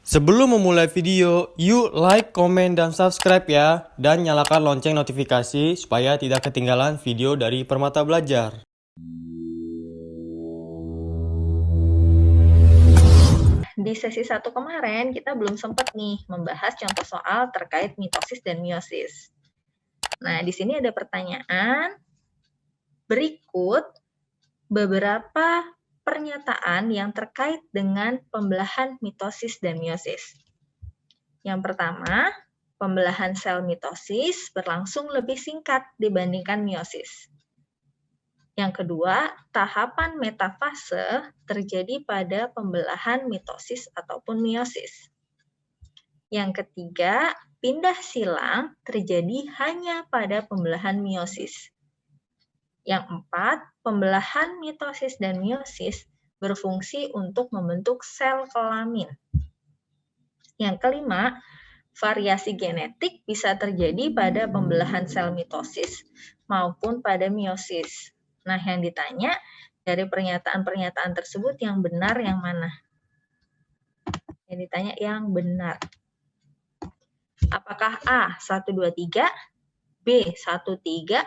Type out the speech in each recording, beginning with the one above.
Sebelum memulai video, yuk like, komen, dan subscribe ya. Dan nyalakan lonceng notifikasi supaya tidak ketinggalan video dari Permata Belajar. Di sesi 1 kemarin, kita belum sempat nih membahas contoh soal terkait mitosis dan meiosis. Nah, di sini ada pertanyaan, berikut beberapa pernyataan yang terkait dengan pembelahan mitosis dan meiosis. Yang pertama, pembelahan sel mitosis berlangsung lebih singkat dibandingkan meiosis. Yang kedua, tahapan metafase terjadi pada pembelahan mitosis ataupun meiosis. Yang ketiga, pindah silang terjadi hanya pada pembelahan meiosis. Yang empat, pembelahan mitosis dan meiosis berfungsi untuk membentuk sel kelamin. Yang kelima, variasi genetik bisa terjadi pada pembelahan sel mitosis maupun pada meiosis. Nah, yang ditanya dari pernyataan-pernyataan tersebut yang benar yang mana? Yang ditanya yang benar. Apakah A 123, B 13,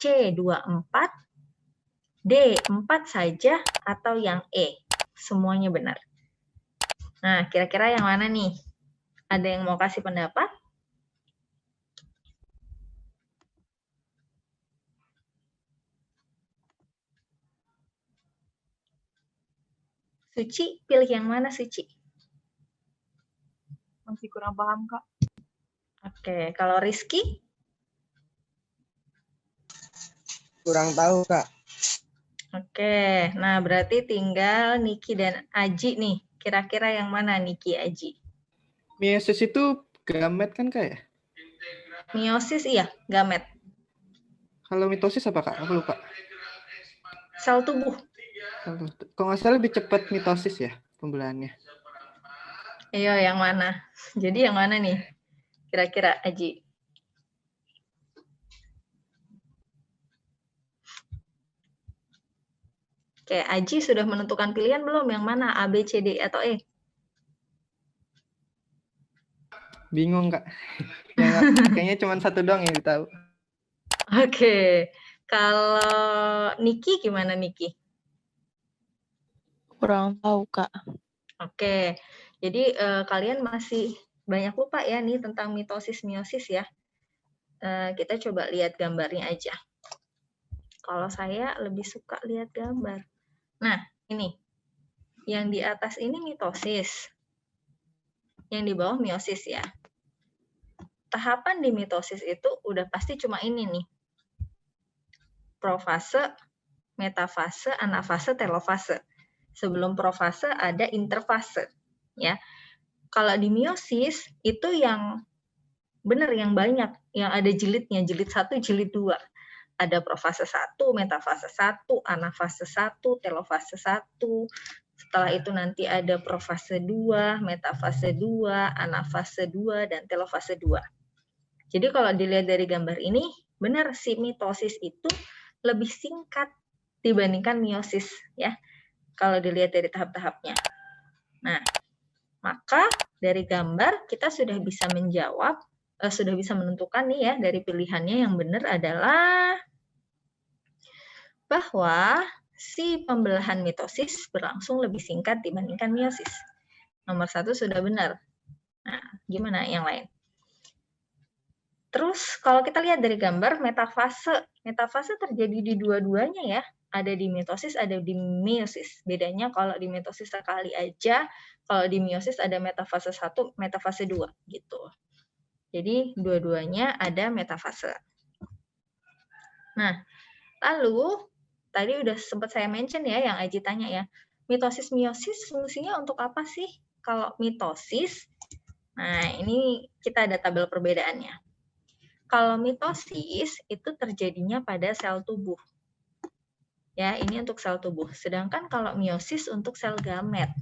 C 24, D 4 saja, atau yang E? Semuanya benar. Nah, kira-kira yang mana nih? Ada yang mau kasih pendapat? Suci, pilih yang mana Suci? Masih kurang paham, Kak. Oke, kalau Rizky? Kurang tahu, Kak. Oke, nah berarti tinggal Niki dan Aji nih. Kira-kira yang mana Niki, Aji? Meiosis itu gamet kan, Kak ya? Meiosis iya, gamet. Kalau mitosis apa, Kak? Aku lupa. Sel tubuh. Kalau nggak salah lebih cepat mitosis ya pembelahannya. Iya, yang mana? Jadi yang mana nih? Kira-kira Aji? Oke, Aji sudah menentukan pilihan belum? Yang mana? A, B, C, D, atau E? Bingung, Kak. Kayaknya cuma satu doang yang tahu. Oke, kalau Niki gimana Niki? Kurang tahu, Kak. Oke, jadi kalian masih banyak lupa ya nih tentang mitosis meiosis ya. Kita coba lihat gambarnya aja. Kalau saya lebih suka lihat gambar. Nah, ini. Yang di atas ini mitosis. Yang di bawah meiosis ya. Tahapan di mitosis itu udah pasti cuma ini nih. Profase, metafase, anafase, telofase. Sebelum profase ada interfase, ya. Kalau di meiosis itu yang benar yang banyak, yang ada jilidnya, jilid 1, jilid 2. Ada profase 1, metafase 1, anafase 1, telofase 1. Setelah itu nanti ada profase 2, metafase 2, anafase 2, dan telofase 2. Jadi kalau dilihat dari gambar ini, benar si mitosis itu lebih singkat dibandingkan meiosis ya. Kalau dilihat dari tahap-tahapnya. Nah, maka dari gambar kita sudah bisa menjawab, sudah bisa menentukan nih ya dari pilihannya yang benar adalah bahwa si pembelahan mitosis berlangsung lebih singkat dibandingkan meiosis. Nomor 1 sudah benar. Nah, gimana yang lain? Terus kalau kita lihat dari gambar metafase, metafase terjadi di dua-duanya ya. Ada di mitosis, ada di meiosis. Bedanya kalau di mitosis sekali aja, kalau di meiosis ada metafase 1, metafase 2 gitu. Jadi dua-duanya ada metafase. Nah, lalu tadi udah sempat saya mention ya yang Aji tanya ya. Mitosis meiosis fungsinya untuk apa sih? Kalau mitosis, nah ini kita ada tabel perbedaannya. Kalau mitosis itu terjadinya pada sel tubuh. Ya, ini untuk sel tubuh. Sedangkan kalau meiosis untuk sel gamet.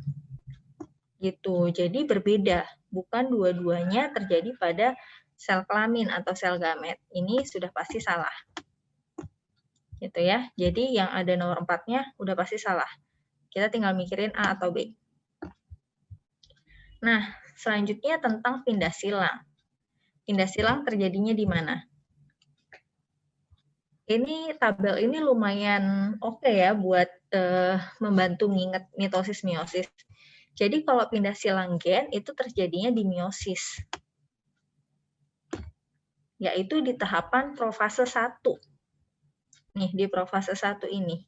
Gitu. Jadi berbeda. Bukan dua-duanya terjadi pada sel kelamin atau sel gamet. Ini sudah pasti salah. Gitu ya. Jadi yang ada nomor 4-nya udah pasti salah. Kita tinggal mikirin A atau B. Nah, selanjutnya tentang pindah silang. Pindah silang terjadinya di mana? Ini tabel ini lumayan oke ya buat membantu mengingat mitosis meiosis. Jadi kalau pindah silang gen itu terjadinya di meiosis, yaitu di tahapan profase 1. Nih, di profase 1 ini.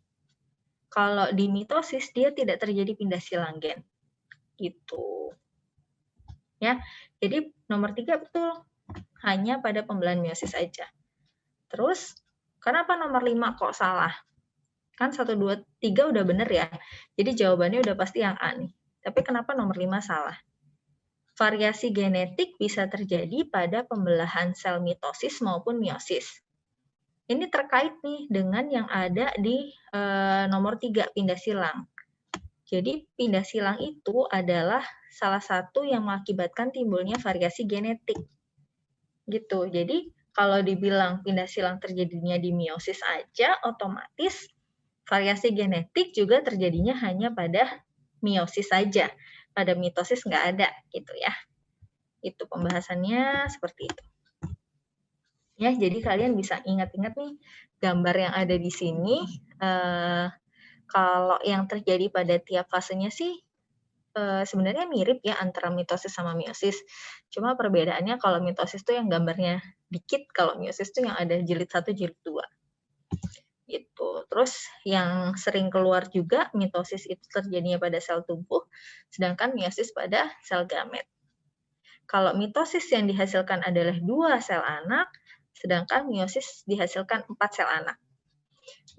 Kalau di mitosis dia tidak terjadi pindah silang gen. Gitu. Ya. Jadi nomor 3 betul. Hanya pada pembelahan meiosis aja. Terus kenapa nomor 5 kok salah? Kan 1, 2, 3 udah bener ya. Jadi jawabannya udah pasti yang A nih. Tapi kenapa nomor 5 salah? Variasi genetik bisa terjadi pada pembelahan sel mitosis maupun meiosis. Ini terkait nih dengan yang ada di nomor 3, pindah silang. Jadi pindah silang itu adalah salah satu yang mengakibatkan timbulnya variasi genetik. Gitu. Jadi kalau dibilang pindah silang terjadinya di meiosis aja, otomatis variasi genetik juga terjadinya hanya pada meiosis saja. Pada mitosis nggak ada, gitu ya. Itu pembahasannya seperti itu. Ya, jadi kalian bisa ingat-ingat nih, gambar yang ada di sini, kalau yang terjadi pada tiap fasenya sih, sebenarnya mirip ya antara mitosis sama meiosis. Cuma perbedaannya kalau mitosis tuh yang gambarnya dikit, kalau meiosis tuh yang ada jilid 1, jilid 2. Gitu. Terus yang sering keluar juga mitosis itu terjadinya pada sel tubuh, sedangkan meiosis pada sel gamet. Kalau mitosis yang dihasilkan adalah 2 sel anak, sedangkan meiosis dihasilkan 4 sel anak.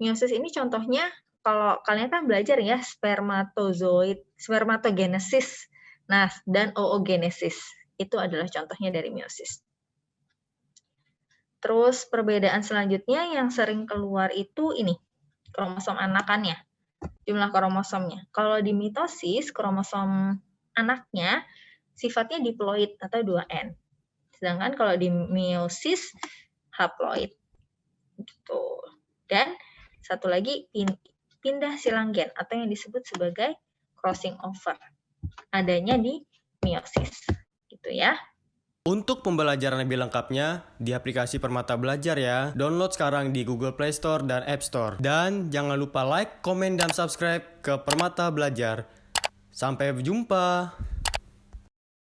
Meiosis ini contohnya kalau kalian kan belajar ya spermatogenesis, nah dan oogenesis. Itu adalah contohnya dari meiosis. Terus perbedaan selanjutnya yang sering keluar itu ini, kromosom anakannya, jumlah kromosomnya. Kalau di mitosis, kromosom anaknya sifatnya diploid atau 2N. Sedangkan kalau di meiosis, haploid. Gitu. Dan satu lagi, pindah silang gen atau yang disebut sebagai crossing over. Adanya di meiosis. Gitu ya. Untuk pembelajaran lebih lengkapnya di aplikasi Permata Belajar ya. Download sekarang di Google Play Store dan App Store. Dan jangan lupa like, komen, dan subscribe ke Permata Belajar. Sampai jumpa.